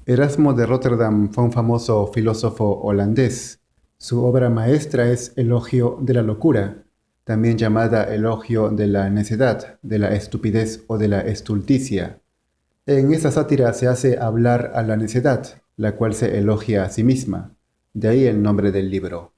Erasmo de Rotterdam fue un famoso filósofo holandés. Su obra maestra es Elogio de la locura, también llamada Elogio de la necedad, de la estupidez o de la estulticia. En esa sátira se hace hablar a la necedad, la cual se elogia a sí misma. De ahí el nombre del libro.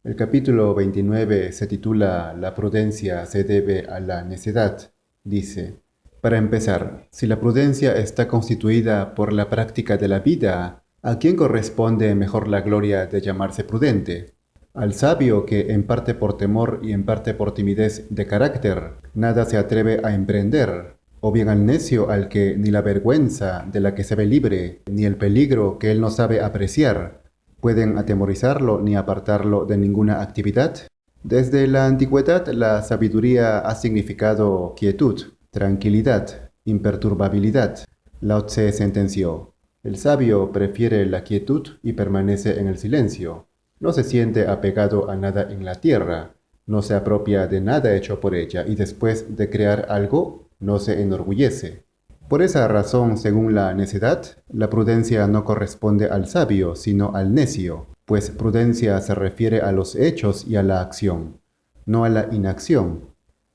El capítulo 29 se titula La prudencia se debe a la necedad. Dice, para empezar, si la prudencia está constituida por la práctica de la vida, ¿a quién corresponde mejor la gloria de llamarse prudente? Al sabio que, en parte por temor y en parte por timidez de carácter, nada se atreve a emprender, o bien al necio al que ni la vergüenza de la que se ve libre, ni el peligro que él no sabe apreciar, pueden atemorizarlo ni apartarlo de ninguna actividad. Desde la antigüedad, la sabiduría ha significado quietud, tranquilidad, imperturbabilidad. Lao Tse sentenció, el sabio prefiere la quietud y permanece en el silencio. No se siente apegado a nada en la tierra, no se apropia de nada hecho por ella y después de crear algo, no se enorgullece. Por esa razón, según la necedad, la prudencia no corresponde al sabio, sino al necio, pues prudencia se refiere a los hechos y a la acción, no a la inacción.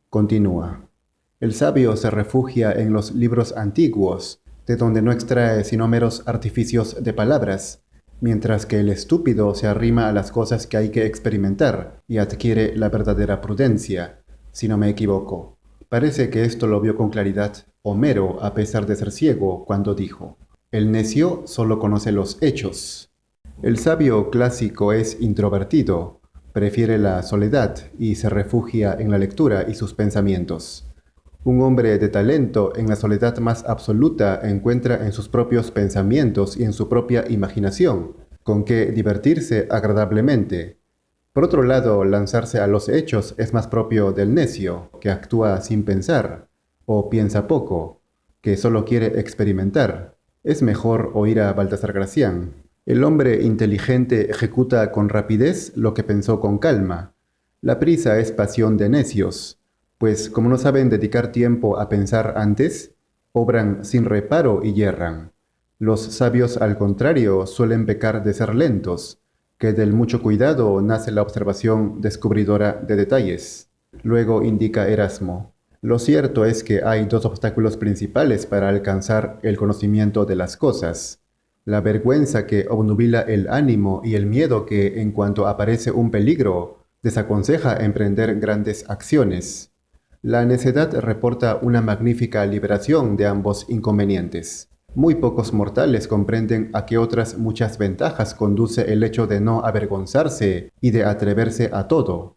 Continúa. El sabio se refugia en los libros antiguos, de donde no extrae sino meros artificios de palabras, mientras que el estúpido se arrima a las cosas que hay que experimentar y adquiere la verdadera prudencia, si no me equivoco. Parece que esto lo vio con claridad Homero, a pesar de ser ciego, cuando dijo, el necio solo conoce los hechos. El sabio clásico es introvertido, prefiere la soledad y se refugia en la lectura y sus pensamientos. Un hombre de talento en la soledad más absoluta encuentra en sus propios pensamientos y en su propia imaginación con qué divertirse agradablemente. Por otro lado, lanzarse a los hechos es más propio del necio, que actúa sin pensar, o piensa poco, que solo quiere experimentar. Es mejor oír a Baltasar Gracián. El hombre inteligente ejecuta con rapidez lo que pensó con calma. La prisa es pasión de necios, pues como no saben dedicar tiempo a pensar antes, obran sin reparo y yerran. Los sabios, al contrario, suelen pecar de ser lentos, que del mucho cuidado nace la observación descubridora de detalles. Luego indica Erasmo, lo cierto es que hay dos obstáculos principales para alcanzar el conocimiento de las cosas. La vergüenza que obnubila el ánimo y el miedo que, en cuanto aparece un peligro, desaconseja emprender grandes acciones. La necedad reporta una magnífica liberación de ambos inconvenientes. Muy pocos mortales comprenden a qué otras muchas ventajas conduce el hecho de no avergonzarse y de atreverse a todo.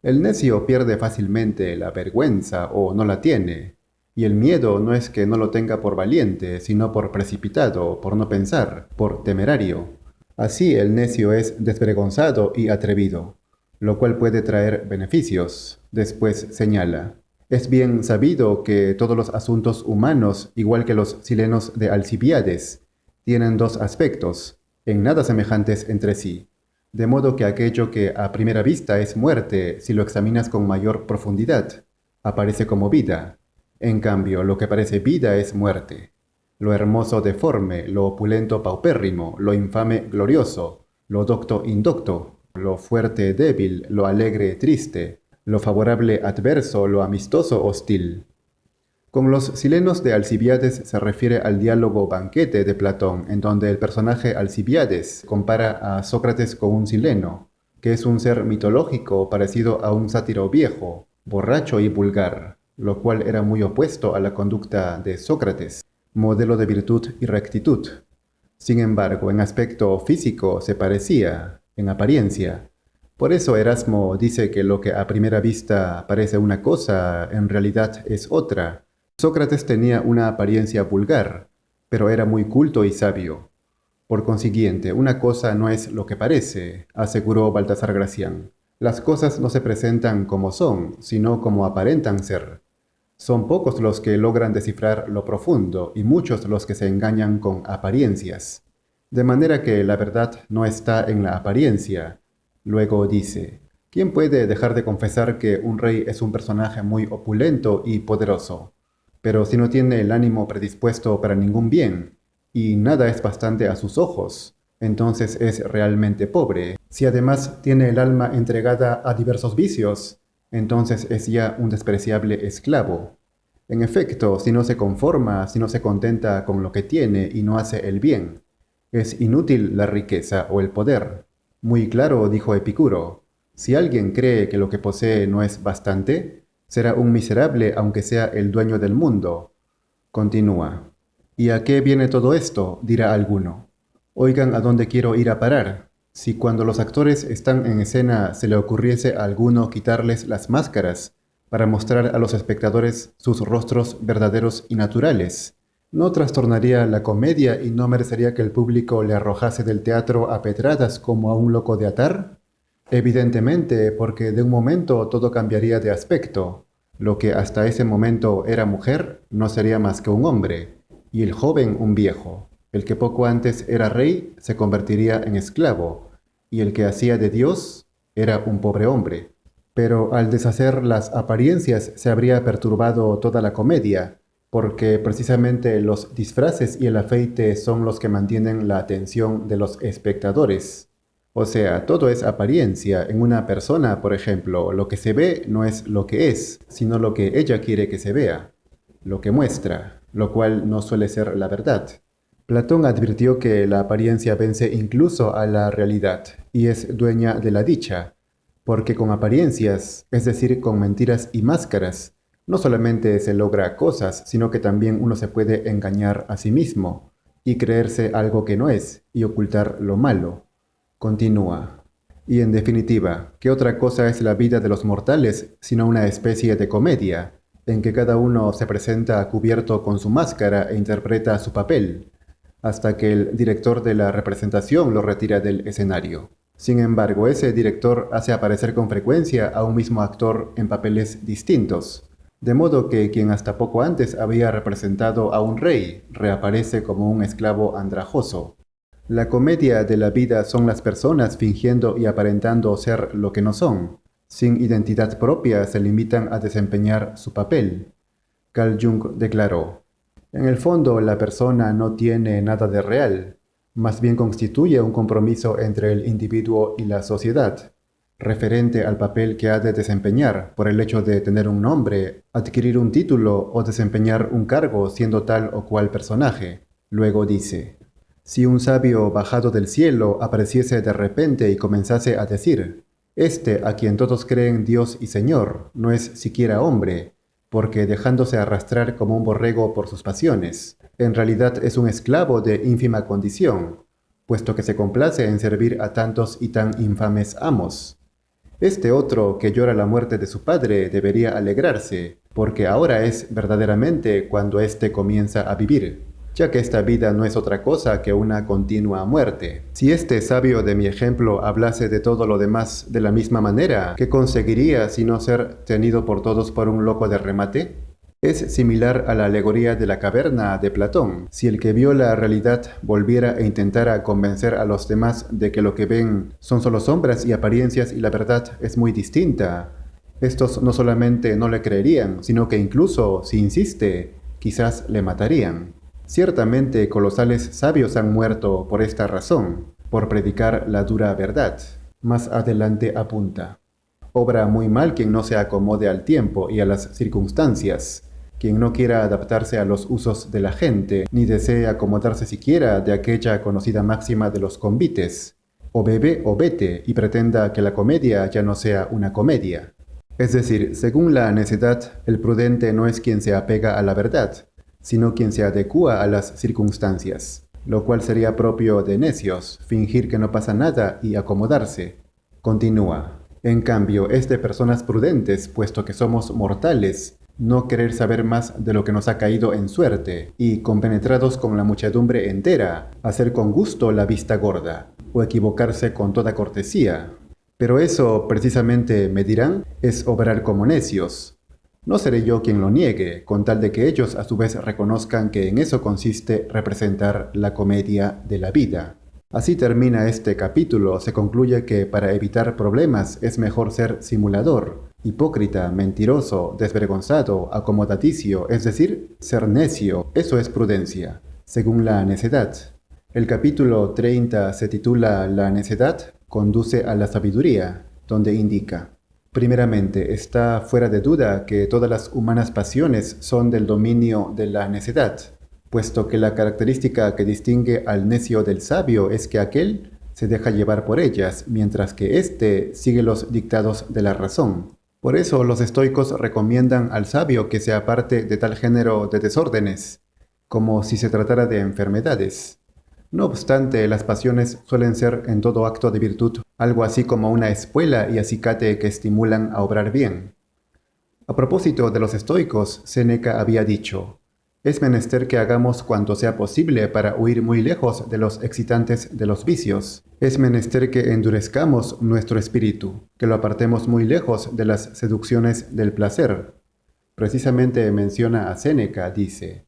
El necio pierde fácilmente la vergüenza o no la tiene, y el miedo no es que no lo tenga por valiente, sino por precipitado, por no pensar, por temerario. Así el necio es desvergonzado y atrevido, lo cual puede traer beneficios. Después señala, es bien sabido que todos los asuntos humanos, igual que los silenos de Alcibiades, tienen dos aspectos, en nada semejantes entre sí. De modo que aquello que a primera vista es muerte, si lo examinas con mayor profundidad, aparece como vida. En cambio, lo que parece vida es muerte. Lo hermoso deforme, lo opulento paupérrimo, lo infame glorioso, lo docto indocto, lo fuerte débil, lo alegre triste, lo favorable adverso, lo amistoso hostil. Con los silenos de Alcibiades se refiere al diálogo Banquete de Platón, en donde el personaje Alcibiades compara a Sócrates con un sileno, que es un ser mitológico parecido a un sátiro viejo, borracho y vulgar, lo cual era muy opuesto a la conducta de Sócrates, modelo de virtud y rectitud. Sin embargo, en aspecto físico se parecía, en apariencia. Por eso Erasmo dice que lo que a primera vista parece una cosa, en realidad es otra. Sócrates tenía una apariencia vulgar, pero era muy culto y sabio. Por consiguiente, una cosa no es lo que parece, aseguró Baltasar Gracián. Las cosas no se presentan como son, sino como aparentan ser. Son pocos los que logran descifrar lo profundo y muchos los que se engañan con apariencias. De manera que la verdad no está en la apariencia. Luego dice, ¿quién puede dejar de confesar que un rey es un personaje muy opulento y poderoso? Pero si no tiene el ánimo predispuesto para ningún bien, y nada es bastante a sus ojos, entonces es realmente pobre. Si además tiene el alma entregada a diversos vicios, entonces es ya un despreciable esclavo. En efecto, si no se conforma, si no se contenta con lo que tiene y no hace el bien, es inútil la riqueza o el poder. Muy claro, dijo Epicuro, si alguien cree que lo que posee no es bastante, será un miserable aunque sea el dueño del mundo. Continúa. ¿Y a qué viene todo esto?, dirá alguno. Oigan a dónde quiero ir a parar. Si cuando los actores están en escena se le ocurriese a alguno quitarles las máscaras para mostrar a los espectadores sus rostros verdaderos y naturales, ¿no trastornaría la comedia y no merecería que el público le arrojase del teatro a pedradas como a un loco de atar? Evidentemente, porque de un momento todo cambiaría de aspecto. Lo que hasta ese momento era mujer no sería más que un hombre, y el joven un viejo. El que poco antes era rey se convertiría en esclavo, y el que hacía de Dios era un pobre hombre. Pero al deshacer las apariencias se habría perturbado toda la comedia, porque precisamente los disfraces y el afeite son los que mantienen la atención de los espectadores. O sea, todo es apariencia. En una persona, por ejemplo, lo que se ve no es lo que es, sino lo que ella quiere que se vea, lo que muestra, lo cual no suele ser la verdad. Platón advirtió que la apariencia vence incluso a la realidad y es dueña de la dicha, porque con apariencias, es decir, con mentiras y máscaras, no solamente se logra cosas, sino que también uno se puede engañar a sí mismo y creerse algo que no es y ocultar lo malo. Continúa. Y en definitiva, ¿qué otra cosa es la vida de los mortales sino una especie de comedia, en que cada uno se presenta cubierto con su máscara e interpreta su papel, hasta que el director de la representación lo retira del escenario? Sin embargo, ese director hace aparecer con frecuencia a un mismo actor en papeles distintos, de modo que quien hasta poco antes había representado a un rey reaparece como un esclavo andrajoso. La comedia de la vida son las personas fingiendo y aparentando ser lo que no son. Sin identidad propia se limitan a desempeñar su papel. Carl Jung declaró: en el fondo la persona no tiene nada de real, más bien constituye un compromiso entre el individuo y la sociedad, referente al papel que ha de desempeñar por el hecho de tener un nombre, adquirir un título o desempeñar un cargo siendo tal o cual personaje. Luego dice: si un sabio bajado del cielo apareciese de repente y comenzase a decir: este a quien todos creen Dios y Señor, no es siquiera hombre, porque dejándose arrastrar como un borrego por sus pasiones, en realidad es un esclavo de ínfima condición, puesto que se complace en servir a tantos y tan infames amos. Este otro que llora la muerte de su padre debería alegrarse, porque ahora es verdaderamente cuando éste comienza a vivir, ya que esta vida no es otra cosa que una continua muerte. Si este sabio de mi ejemplo hablase de todo lo demás de la misma manera, ¿qué conseguiría sino ser tenido por todos por un loco de remate? Es similar a la alegoría de la caverna de Platón. Si el que vio la realidad volviera e intentara convencer a los demás de que lo que ven son solo sombras y apariencias y la verdad es muy distinta, estos no solamente no le creerían, sino que incluso, si insiste, quizás le matarían. Ciertamente colosales sabios han muerto por esta razón, por predicar la dura verdad. Más adelante apunta: obra muy mal quien no se acomode al tiempo y a las circunstancias, quien no quiera adaptarse a los usos de la gente, ni desee acomodarse siquiera de aquella conocida máxima de los convites: o bebe o vete, y pretenda que la comedia ya no sea una comedia. Es decir, según la necedad, el prudente no es quien se apega a la verdad, sino quien se adecúa a las circunstancias, lo cual sería propio de necios, fingir que no pasa nada y acomodarse. Continúa: en cambio, es de personas prudentes, puesto que somos mortales, no querer saber más de lo que nos ha caído en suerte, y, compenetrados con la muchedumbre entera, hacer con gusto la vista gorda, o equivocarse con toda cortesía. Pero eso, precisamente, me dirán, es obrar como necios. No seré yo quien lo niegue, con tal de que ellos a su vez reconozcan que en eso consiste representar la comedia de la vida. Así termina este capítulo. Se concluye que para evitar problemas es mejor ser simulador, hipócrita, mentiroso, desvergonzado, acomodaticio, es decir, ser necio. Eso es prudencia. según la necedad. El capítulo 30 se titula La necedad conduce a la sabiduría, donde indica: primeramente, está fuera de duda que todas las humanas pasiones son del dominio de la necedad, puesto que la característica que distingue al necio del sabio es que aquel se deja llevar por ellas, mientras que éste sigue los dictados de la razón. Por eso los estoicos recomiendan al sabio que se aparte de tal género de desórdenes, como si se tratara de enfermedades. No obstante, las pasiones suelen ser en todo acto de virtud algo así como una espuela y acicate que estimulan a obrar bien. A propósito de los estoicos, Séneca había dicho: es menester que hagamos cuanto sea posible para huir muy lejos de los excitantes de los vicios. Es menester que endurezcamos nuestro espíritu, que lo apartemos muy lejos de las seducciones del placer. Precisamente menciona a Séneca, dice: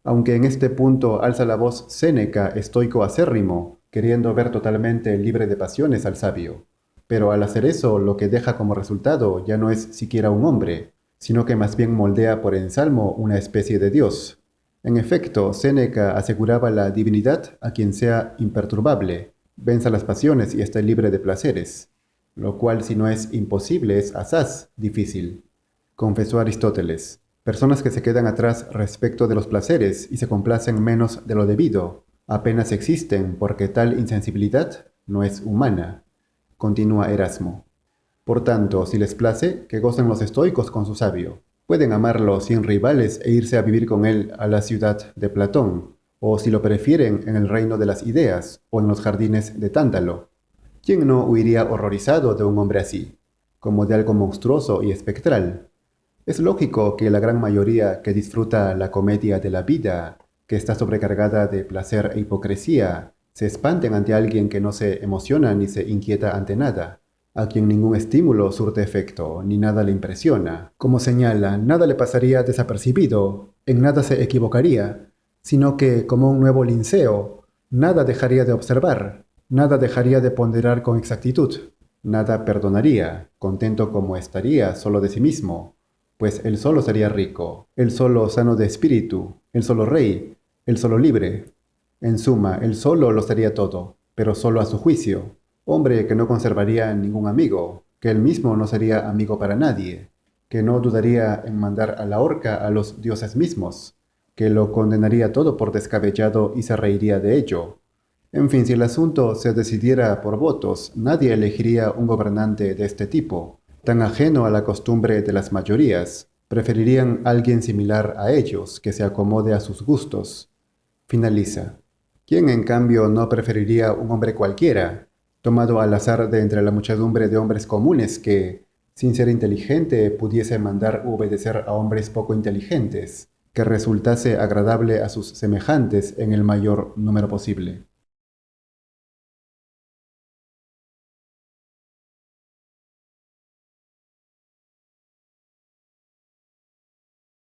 aunque en este punto alza la voz Séneca, estoico acérrimo, queriendo ver totalmente libre de pasiones al sabio. Pero al hacer eso, lo que deja como resultado ya no es siquiera un hombre, sino que más bien moldea por ensalmo una especie de dios. En efecto, Séneca aseguraba la divinidad a quien sea imperturbable, venza las pasiones y esté libre de placeres, lo cual, si no es imposible, es asaz difícil. Confesó Aristóteles: personas que se quedan atrás respecto de los placeres y se complacen menos de lo debido, apenas existen porque tal insensibilidad no es humana. Continúa Erasmo: por tanto, si les place, que gocen los estoicos con su sabio. Pueden amarlo sin rivales e irse a vivir con él a la ciudad de Platón, o si lo prefieren, en el reino de las ideas, o en los jardines de Tántalo. ¿Quién no huiría horrorizado de un hombre así, como de algo monstruoso y espectral? Es lógico que la gran mayoría que disfruta la comedia de la vida, que está sobrecargada de placer e hipocresía, se espanten ante alguien que no se emociona ni se inquieta ante nada, a quien ningún estímulo surte efecto, ni nada le impresiona. Como señala, nada le pasaría desapercibido, en nada se equivocaría, sino que, como un nuevo Linceo, nada dejaría de observar, nada dejaría de ponderar con exactitud, nada perdonaría, contento como estaría solo de sí mismo, pues él solo sería rico, él solo sano de espíritu, él solo rey, él solo libre. En suma, él solo lo sería todo, pero solo a su juicio. Hombre que no conservaría ningún amigo, que él mismo no sería amigo para nadie, que no dudaría en mandar a la horca a los dioses mismos, que lo condenaría todo por descabellado y se reiría de ello. En fin, si el asunto se decidiera por votos, nadie elegiría un gobernante de este tipo, tan ajeno a la costumbre de las mayorías. Preferirían alguien similar a ellos, que se acomode a sus gustos. Finaliza: ¿quién en cambio no preferiría un hombre cualquiera, tomado al azar de entre la muchedumbre de hombres comunes que, sin ser inteligente, pudiese mandar u obedecer a hombres poco inteligentes, que resultase agradable a sus semejantes en el mayor número posible?